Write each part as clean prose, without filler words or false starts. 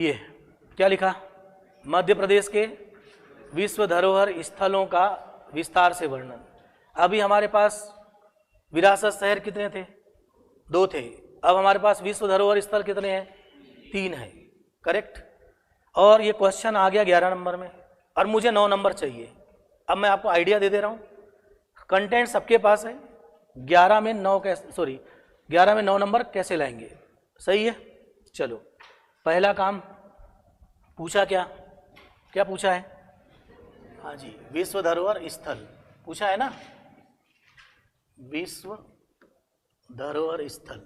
ये क्या लिखा, मध्य प्रदेश के विश्व धरोहर स्थलों का विस्तार से वर्णन। अभी हमारे पास विरासत शहर कितने थे, 2 थे। अब हमारे पास विश्व धरोहर स्थल कितने हैं, 3 हैं, करेक्ट। और ये क्वेश्चन आ गया 11 नंबर में और मुझे 9 नंबर चाहिए। अब मैं आपको आइडिया दे दे रहा हूँ, कंटेंट सबके पास है, 11 में 9 नंबर कैसे लाएंगे, सही है। चलो पहला काम पूछा, क्या पूछा है, हाँ जी विश्व धरोहर स्थल पूछा है ना, विश्व धरोहर स्थल,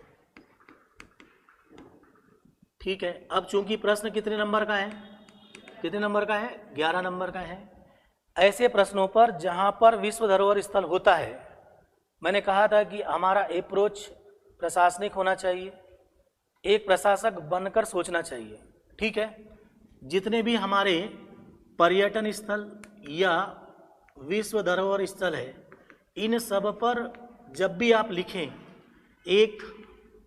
ठीक है। अब चूंकि प्रश्न कितने नंबर का है, 11 नंबर का है। ऐसे प्रश्नों पर जहां पर विश्व धरोहर स्थल होता है, मैंने कहा था कि हमारा अप्रोच प्रशासनिक होना चाहिए, एक प्रशासक बनकर सोचना चाहिए, ठीक है। जितने भी हमारे पर्यटन स्थल या विश्व धरोहर स्थल है, इन सब पर जब भी आप लिखें, एक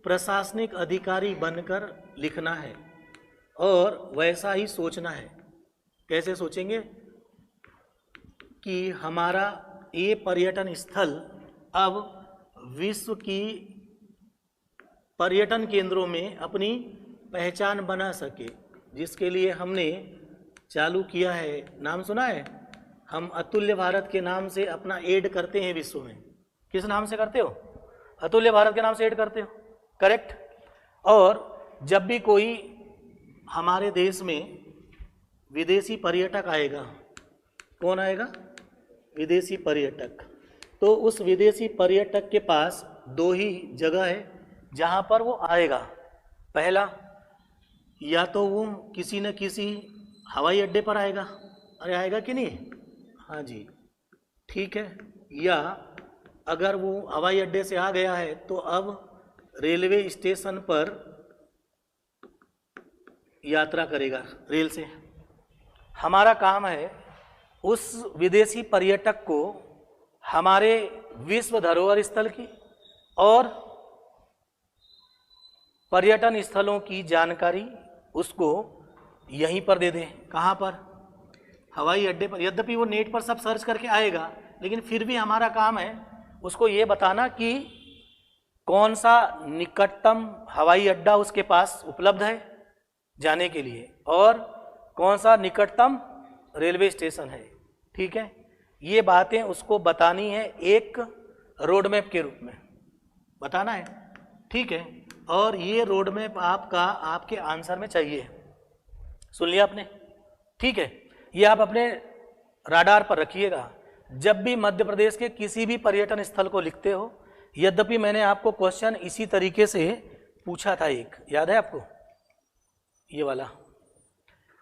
प्रशासनिक अधिकारी बनकर लिखना है और वैसा ही सोचना है। कैसे सोचेंगे कि हमारा ये पर्यटन स्थल अब विश्व की पर्यटन केंद्रों में अपनी पहचान बना सके, जिसके लिए हमने चालू किया है, नाम सुना है, हम अतुल्य भारत के नाम से अपना ऐड करते हैं विश्व में। किस नाम से करते हो, अतुल्य भारत के नाम से ऐड करते हो, करेक्ट। और जब भी कोई हमारे देश में विदेशी पर्यटक आएगा, कौन आएगा, विदेशी पर्यटक, तो उस विदेशी पर्यटक के पास 2 ही जगह है जहाँ पर वो आएगा। पहला, या तो वो किसी न किसी हवाई अड्डे पर आएगा, अरे आएगा कि नहीं, हाँ जी ठीक है, या अगर वो हवाई अड्डे से आ गया है तो अब रेलवे स्टेशन पर यात्रा करेगा रेल से। हमारा काम है उस विदेशी पर्यटक को हमारे विश्व धरोहर स्थल की और पर्यटन स्थलों की जानकारी उसको यहीं पर दे दें। कहाँ पर, हवाई अड्डे पर। यद्यपि वो नेट पर सब सर्च करके आएगा, लेकिन फिर भी हमारा काम है उसको ये बताना कि कौन सा निकटतम हवाई अड्डा उसके पास उपलब्ध है जाने के लिए और कौन सा निकटतम रेलवे स्टेशन है, ठीक है। ये बातें उसको बतानी है, एक रोड मैप के रूप में बताना है, ठीक है। और ये रोड मैप आपका आपके आंसर में चाहिए, सुन लिया आपने, ठीक है। ये आप अपने राडार पर रखिएगा जब भी मध्य प्रदेश के किसी भी पर्यटन स्थल को लिखते हो। यद्यपि मैंने आपको क्वेश्चन इसी तरीके से पूछा था, एक याद है आपको, ये वाला,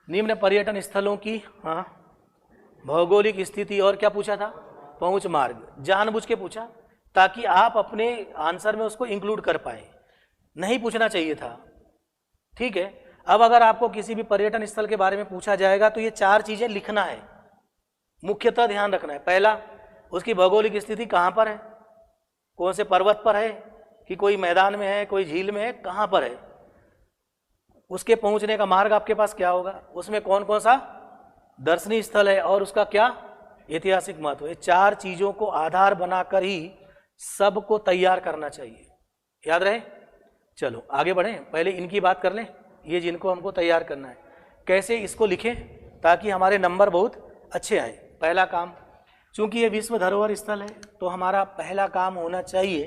निम्न पर्यटन स्थलों की हाँ भौगोलिक स्थिति और क्या पूछा था, पहुंच मार्ग, जानबूझ के पूछा ताकि आप अपने आंसर में उसको इंक्लूड कर पाए, नहीं पूछना चाहिए था, ठीक है। अब अगर आपको किसी भी पर्यटन स्थल के बारे में पूछा जाएगा तो ये 4 चीजें लिखना है, मुख्यतः ध्यान रखना है। पहला, उसकी भौगोलिक स्थिति कहाँ पर है, कौन से पर्वत पर है कि कोई मैदान में है, कोई झील में है, कहाँ पर है। उसके पहुंचने का मार्ग आपके पास क्या होगा, उसमें कौन कौन सा दर्शनीय स्थल है और उसका क्या ऐतिहासिक महत्व है। 4 चीजों को आधार बनाकर ही सबको तैयार करना चाहिए, याद रहे। चलो आगे बढ़ें, पहले इनकी बात कर लें, ये जिनको हमको तैयार करना है, कैसे इसको लिखें ताकि हमारे नंबर बहुत अच्छे आए। पहला काम, चूंकि ये विश्व धरोहर स्थल है तो हमारा पहला काम होना चाहिए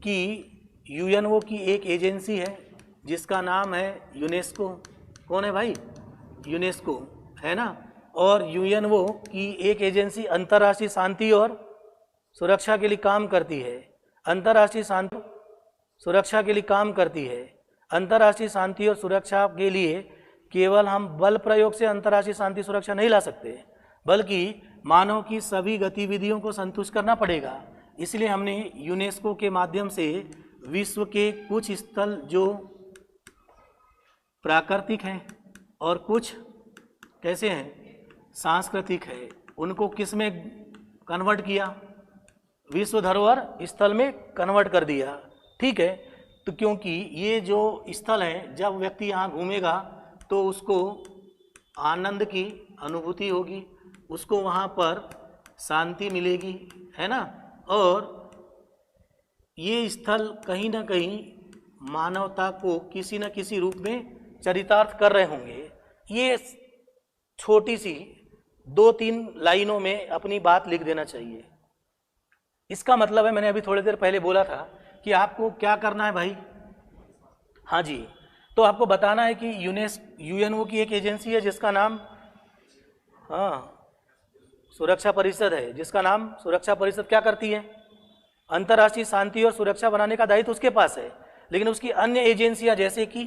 कि यूएनओ की एक एजेंसी है जिसका नाम है यूनेस्को। कौन है भाई, यूनेस्को है ना। और यूएनओ की एक एजेंसी अंतर्राष्ट्रीय शांति और सुरक्षा के लिए काम करती है, अंतर्राष्ट्रीय शांति सुरक्षा के लिए काम करती है। अंतर्राष्ट्रीय शांति और सुरक्षा के लिए केवल हम बल प्रयोग से अंतर्राष्ट्रीय शांति सुरक्षा नहीं ला सकते, बल्कि मानव की सभी गतिविधियों को संतुष्ट करना पड़ेगा। इसलिए हमने यूनेस्को के माध्यम से विश्व के कुछ स्थल जो प्राकृतिक हैं और कुछ कैसे हैं, सांस्कृतिक है, उनको किस में कन्वर्ट किया, विश्व धरोहर स्थल में कन्वर्ट कर दिया, ठीक है। तो क्योंकि ये जो स्थल है, जब व्यक्ति यहाँ घूमेगा तो उसको आनंद की अनुभूति होगी, उसको वहाँ पर शांति मिलेगी, है ना। और ये स्थल कहीं ना कहीं मानवता को किसी न किसी रूप में चरितार्थ कर रहे होंगे। ये छोटी सी 2-3 लाइनों में अपनी बात लिख देना चाहिए। इसका मतलब है, मैंने अभी थोड़ी देर पहले बोला था कि आपको क्या करना है भाई। हाँ जी, तो आपको बताना है कि यूएनओ की एक एजेंसी है जिसका नाम सुरक्षा परिषद है, जिसका नाम सुरक्षा परिषद क्या करती है, अंतर्राष्ट्रीय शांति और सुरक्षा बनाने का दायित्व उसके पास है। लेकिन उसकी अन्य एजेंसियां जैसे कि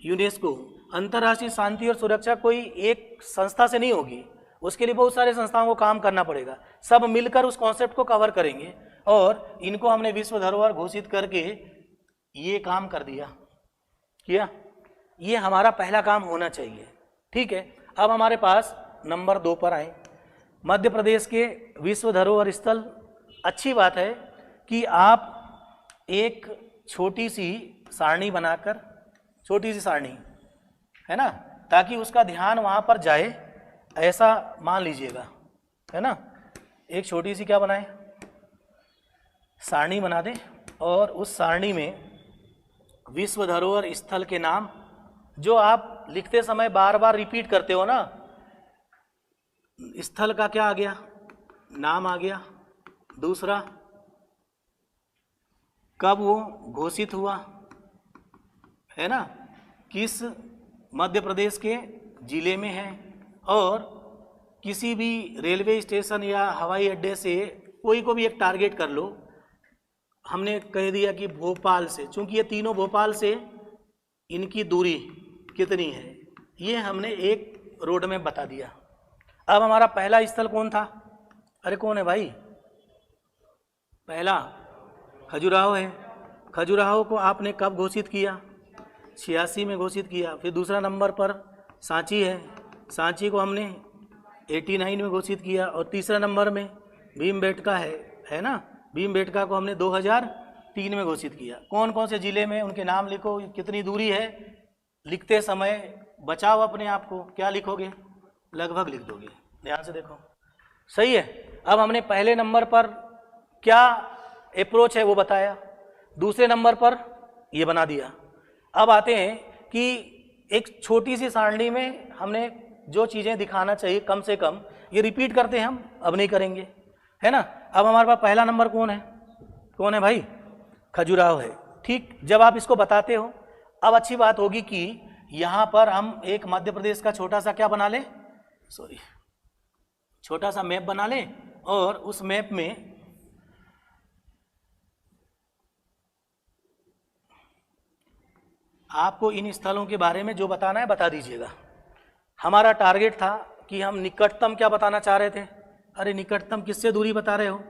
यूनेस्को, अंतर्राष्ट्रीय शांति और सुरक्षा कोई एक संस्था से नहीं होगी, उसके लिए बहुत सारे संस्थाओं को काम करना पड़ेगा। सब मिलकर उस कॉन्सेप्ट को कवर करेंगे और इनको हमने विश्व धरोहर घोषित करके ये काम कर किया। ये हमारा पहला काम होना चाहिए। ठीक है, अब हमारे पास नंबर 2 पर आए, मध्य प्रदेश के विश्व धरोहर स्थल। अच्छी बात है कि आप एक छोटी सी सारणी बनाकर, छोटी सी सारणी है ना, ताकि उसका ध्यान वहाँ पर जाए, ऐसा मान लीजिएगा, है ना। एक छोटी सी क्या बनाए, सारणी बना दें और उस सारणी में विश्व धरोहर स्थल के नाम जो आप लिखते समय बार बार रिपीट करते हो ना, स्थल का क्या आ गया, नाम आ गया, दूसरा कब वो घोषित हुआ, है ना, किस मध्य प्रदेश के जिले में है, और किसी भी रेलवे स्टेशन या हवाई अड्डे से कोई को भी एक टारगेट कर लो। हमने कह दिया कि भोपाल से, चूंकि ये तीनों भोपाल से इनकी दूरी कितनी है, ये हमने एक रोड में बता दिया। अब हमारा पहला स्थल कौन था, अरे कौन है भाई, पहला खजुराहो है। खजुराहो को आपने कब घोषित किया, 86 में घोषित किया। फिर दूसरा नंबर पर सांची है, सांची को हमने 89 में घोषित किया। और तीसरा नंबर में भीमबेटका है ना, भीमबेटका को हमने 2003 में घोषित किया। कौन कौन से जिले में, उनके नाम लिखो, कितनी दूरी है। लिखते समय बचाओ अपने आप को, क्या लिखोगे, लगभग लिख दोगे, ध्यान से देखो, सही है। अब हमने पहले नंबर पर क्या अप्रोच है वो बताया, दूसरे नंबर पर ये बना दिया। अब आते हैं कि एक छोटी सी सारणी में हमने जो चीज़ें दिखाना चाहिए कम से कम ये रिपीट करते हैं हम, अब नहीं करेंगे, है ना। अब हमारे पास पहला नंबर कौन है भाई, खजुराहो है। ठीक, जब आप इसको बताते हो, अब अच्छी बात होगी कि यहाँ पर हम एक मध्य प्रदेश का छोटा सा क्या बना लें, छोटा सा मैप बना लें, और उस मैप में आपको इन स्थलों के बारे में जो बताना है बता दीजिएगा। हमारा टारगेट था कि हम निकटतम क्या बताना चाह रहे थे, अरे निकटतम किससे दूरी बता रहे हो,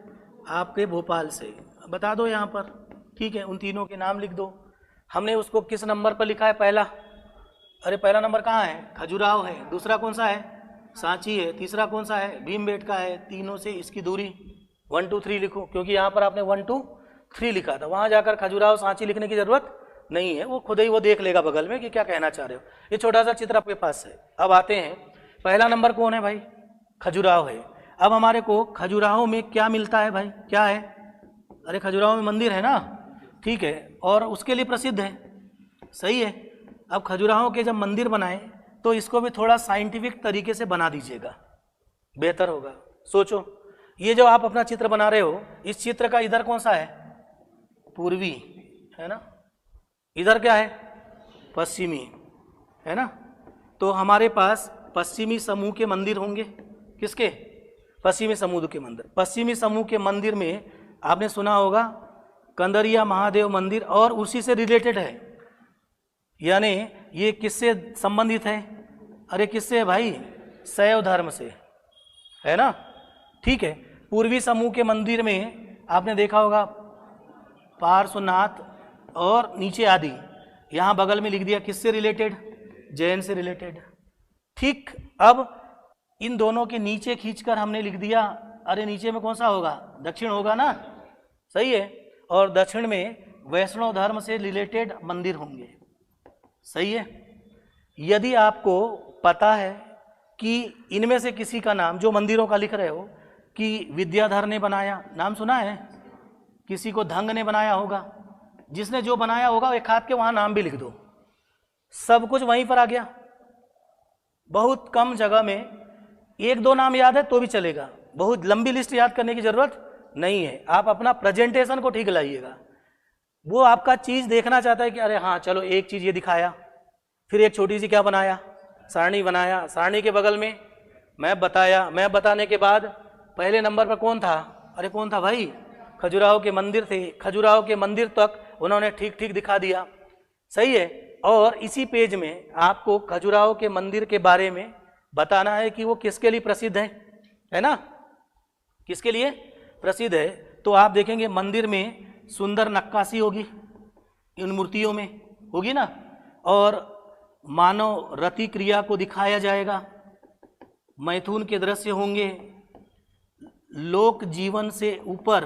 आपके भोपाल से, बता दो यहाँ पर। ठीक है, उन तीनों के नाम लिख दो। हमने उसको किस नंबर पर लिखा है, पहला, अरे पहला नंबर कहाँ है, खजुराहो है। दूसरा कौन सा है, सांची है। तीसरा कौन सा है, भीमबेटका है। तीनों से इसकी दूरी 1 2 3 लिखो, क्योंकि यहाँ पर आपने 1 2 3 लिखा था, वहाँ जाकर खजुराहो सांची लिखने की जरूरत नहीं है, वो खुद ही वो देख लेगा बगल में कि क्या कहना चाह रहे हो। ये छोटा सा चित्र आपके पास है। अब आते हैं, पहला नंबर कौन है भाई, खजुराहो है। अब हमारे को खजुराहो में क्या मिलता है भाई, क्या है, अरे खजुराहो में मंदिर है ना, ठीक है, और उसके लिए प्रसिद्ध है, सही है। अब खजुराहो के जब मंदिर बनाए तो इसको भी थोड़ा साइंटिफिक तरीके से बना दीजिएगा, बेहतर होगा। सोचो, ये जो आप अपना चित्र बना रहे हो, इस चित्र का इधर कौन सा है, पूर्वी, है ना, इधर क्या है, पश्चिमी, है ना। तो हमारे पास पश्चिमी समूह के मंदिर होंगे, किसके, पश्चिमी समूह के मंदिर। पश्चिमी समूह के मंदिर में आपने सुना होगा कंदरिया महादेव मंदिर, और उसी से रिलेटेड है, यानी ये किससे संबंधित है, अरे किससे है भाई, शैव धर्म से, है ना, ठीक है। पूर्वी समूह के मंदिर में आपने देखा होगा पार्श्वनाथ और नीचे आदि, यहाँ बगल में लिख दिया किससे रिलेटेड, जैन से रिलेटेड। ठीक, अब इन दोनों के नीचे खींचकर हमने लिख दिया, अरे नीचे में कौन सा होगा, दक्षिण होगा ना, सही है, और दक्षिण में वैष्णव धर्म से रिलेटेड मंदिर होंगे, सही है। यदि आपको पता है कि इनमें से किसी का नाम, जो मंदिरों का लिख रहे हो, कि विद्याधर ने बनाया, नाम सुना है? किसी को धंग ने बनाया होगा, जिसने जो बनाया होगा एक हाथ के वहां नाम भी लिख दो, सब कुछ वहीं पर आ गया। बहुत कम जगह में एक दो नाम याद है तो भी चलेगा, बहुत लंबी लिस्ट याद करने की जरूरत नहीं है। आप अपना प्रेजेंटेशन को ठीक लाइएगा। वो आपका चीज देखना चाहता है कि अरे हाँ चलो एक चीज ये दिखाया, फिर एक छोटी सी क्या बनाया, सारणी बनाया, सारणी के बगल में मैप बताया, मैप बताने के बाद पहले नंबर पर कौन था, अरे कौन था भाई, खजुराहो के मंदिर थे, खजुराहो के मंदिर तक उन्होंने ठीक ठीक दिखा दिया, सही है। और इसी पेज में आपको खजुराहो के मंदिर के बारे में बताना है कि वो किसके लिए प्रसिद्ध है ना, किसके लिए प्रसिद्ध है। तो आप देखेंगे मंदिर में सुंदर नक्काशी होगी, इन मूर्तियों में होगी ना, और मानव रति क्रिया को दिखाया जाएगा, मैथुन के दृश्य होंगे, लोक जीवन से ऊपर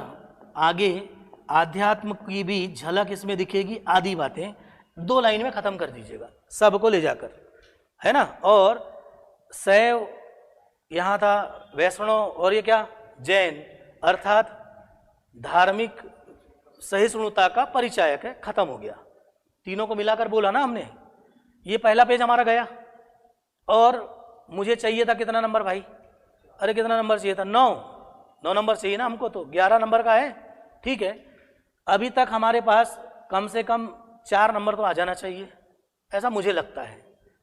आगे आध्यात्म की भी झलक इसमें दिखेगी, आदि बातें 2 लाइन में खत्म कर दीजिएगा सबको ले जाकर, है ना। और शैव यहाँ था, वैष्णव और ये क्या जैन, अर्थात धार्मिक सहिष्णुता का परिचायक है, खत्म हो गया। तीनों को मिलाकर बोला ना हमने। ये पहला पेज हमारा गया। और मुझे चाहिए था कितना नंबर भाई, अरे कितना नंबर चाहिए था, 9 नंबर चाहिए ना हमको, तो 11 नंबर का है, ठीक है। अभी तक हमारे पास कम से कम 4 नंबर तो आ जाना चाहिए, ऐसा मुझे लगता है,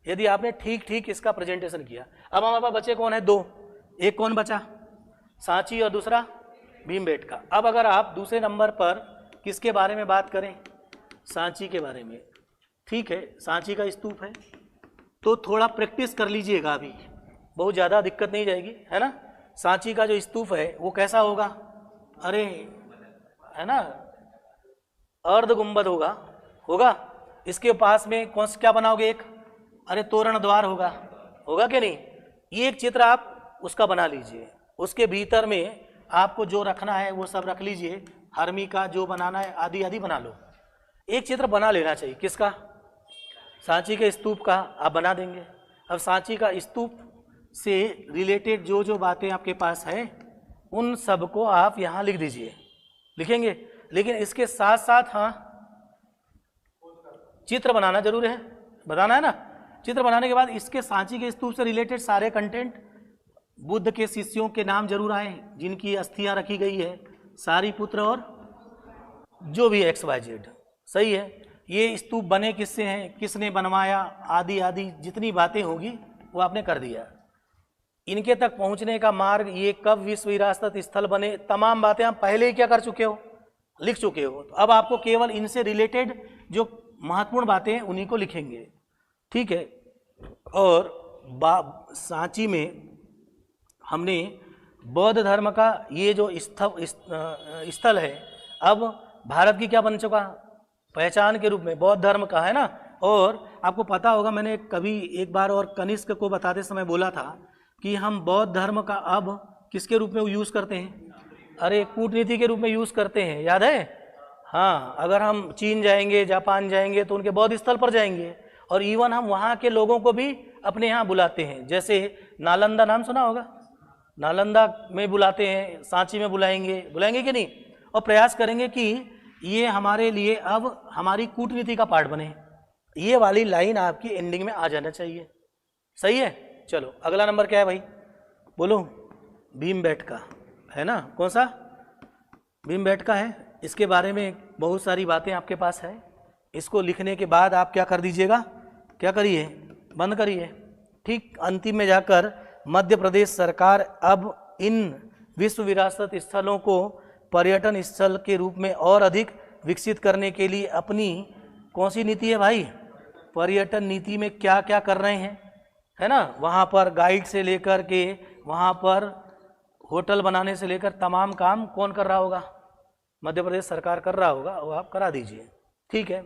यदि आपने ठीक ठीक इसका प्रेजेंटेशन किया। अब हमारे पास बचे कौन है, 2, एक कौन बचा, सांची और दूसरा भीमबेटका। अब अगर आप दूसरे नंबर पर किसके बारे में बात करें, सांची के बारे में, ठीक है, सांची का स्तूप है, तो थोड़ा प्रैक्टिस कर लीजिएगा, अभी बहुत ज़्यादा दिक्कत नहीं जाएगी, है ना। सांची का जो स्तूप है वो कैसा होगा, अरे है ना, अर्ध गुंबद होगा। इसके पास में कौन सा क्या बनाओगे, एक अरे तोरण द्वार होगा कि नहीं। ये एक चित्र आप उसका बना लीजिए, उसके भीतर में आपको जो रखना है वो सब रख लीजिए, हरमी का जो बनाना है आदि आदि बना लो। एक चित्र बना लेना चाहिए, किसका, सांची के स्तूप का आप बना देंगे। अब सांची का स्तूप से रिलेटेड जो जो बातें आपके पास है उन सब को आप यहाँ लिख दीजिए, लिखेंगे। लेकिन इसके साथ साथ हाँ चित्र बनाना जरूर है, बताना है ना। चित्र बनाने के बाद इसके सांची के स्तूप से रिलेटेड सारे कंटेंट, बुद्ध के शिष्यों के नाम जरूर आए जिनकी अस्थियां रखी गई है, सारीपुत्र और जो भी XYZ, सही है। ये स्तूप बने किससे हैं, किसने बनवाया, आदि आदि जितनी बातें होगी वो आपने कर दिया। इनके तक पहुंचने का मार्ग, ये कब विश्व विरासत स्थल बने, तमाम बातें आप पहले ही क्या कर चुके हो, लिख चुके हो। तो अब आपको केवल इनसे रिलेटेड जो महत्वपूर्ण बातें हैं उन्हीं को लिखेंगे, ठीक है। और सांची में हमने बौद्ध धर्म का ये जो स्थल है, अब भारत की क्या बन चुका, पहचान के रूप में बौद्ध धर्म का, है ना। और आपको पता होगा, मैंने कभी एक बार और कनिष्क को बताते समय बोला था कि हम बौद्ध धर्म का अब किसके रूप में यूज़ करते हैं, अरे कूटनीति के रूप में यूज़ करते हैं, याद है। हाँ, अगर हम चीन जाएंगे, जापान जाएंगे तो उनके बौद्ध स्थल पर जाएंगे, और इवन हम वहाँ के लोगों को भी अपने यहाँ बुलाते हैं। जैसे नालंदा, नाम सुना होगा, नालंदा में बुलाते हैं, सांची में बुलाएंगे कि नहीं। और प्रयास करेंगे कि ये हमारे लिए अब हमारी कूटनीति का पार्ट बने। ये वाली लाइन आपकी एंडिंग में आ जाना चाहिए, सही है। चलो अगला नंबर क्या है भाई, बोलो, भीमबेटका, है ना। कौन सा भीमबेटका है, इसके बारे में बहुत सारी बातें आपके पास है। इसको लिखने के बाद आप क्या कर दीजिएगा, क्या करिए, बंद करिए। ठीक अंतिम में जाकर मध्य प्रदेश सरकार अब इन विश्व विरासत स्थलों को पर्यटन स्थल के रूप में और अधिक विकसित करने के लिए अपनी कौन सी नीति है भाई, पर्यटन नीति में क्या क्या कर रहे हैं, है ना। वहाँ पर गाइड से लेकर के वहाँ पर होटल बनाने से लेकर तमाम काम कौन कर रहा होगा, मध्य प्रदेश सरकार कर रहा होगा, वो आप करा दीजिए, ठीक है।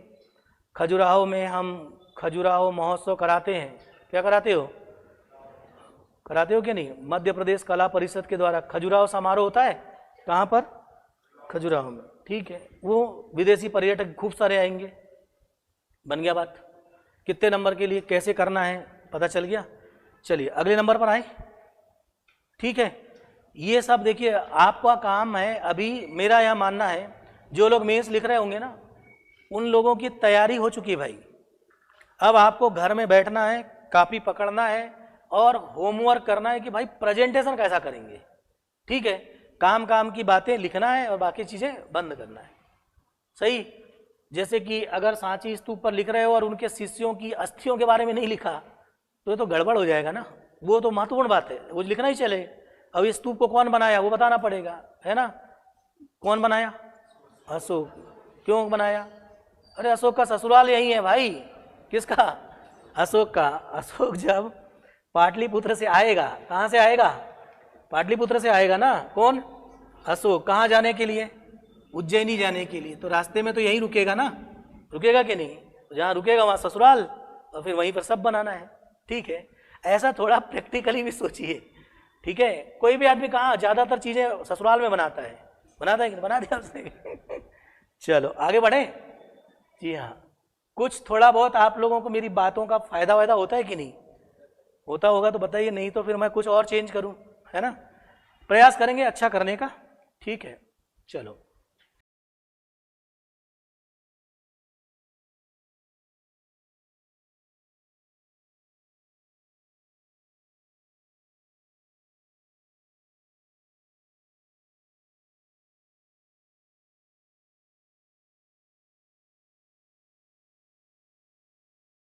खजुराहो में हम खजुराहो महोत्सव कराते हैं, क्या कराते हो क्या नहीं, मध्य प्रदेश कला परिषद के द्वारा खजुराहो समारोह होता है, कहाँ पर, खजुराहो में, ठीक है। वो विदेशी पर्यटक खूब सारे आएंगे, बन गया बात। कितने नंबर के लिए कैसे करना है पता चल गया। चलिए अगले नंबर पर आए। ठीक है, ये सब देखिए आपका काम है। अभी मेरा यह मानना है जो लोग मेंस लिख रहे होंगे ना, उन लोगों की तैयारी हो चुकी है भाई। अब आपको घर में बैठना है, कॉपी पकड़ना है और होमवर्क करना है कि भाई प्रेजेंटेशन कैसा करेंगे। ठीक है, काम काम की बातें लिखना है और बाकी चीज़ें बंद करना है। सही, जैसे कि अगर सांची स्तूप पर लिख रहे हो और उनके शिष्यों की अस्थियों के बारे में नहीं लिखा तो ये तो गड़बड़ हो जाएगा ना। वो तो महत्वपूर्ण बात है, वो लिखना ही चले। अब इस स्तूप को कौन बनाया वो बताना पड़ेगा, है ना। कौन बनाया? अशोक। क्यों बनाया? अरे अशोक का ससुराल यही है भाई। किसका? अशोक का। अशोक जब पाटलिपुत्र से आएगा, कहाँ से आएगा? पाटलिपुत्र से आएगा ना। कौन? अशोक। कहाँ जाने के लिए? उज्जैनी जाने के लिए। तो रास्ते में तो यहीं रुकेगा ना, रुकेगा कि नहीं? तो जहाँ रुकेगा वहाँ ससुराल और फिर वहीं पर सब बनाना है। ठीक है, ऐसा थोड़ा प्रैक्टिकली भी सोचिए। ठीक है, कोई भी आदमी कहाँ ज़्यादातर चीज़ें ससुराल में बनाता है कि नहीं? बना दिया उसने। चलो आगे बढ़े। जी हाँ, कुछ थोड़ा बहुत आप लोगों को मेरी बातों का फायदा वायदा होता है कि नहीं? होता होगा तो बताइए, नहीं तो फिर मैं कुछ और चेंज करूं, है ना। प्रयास करेंगे अच्छा करने का। ठीक है, चलो।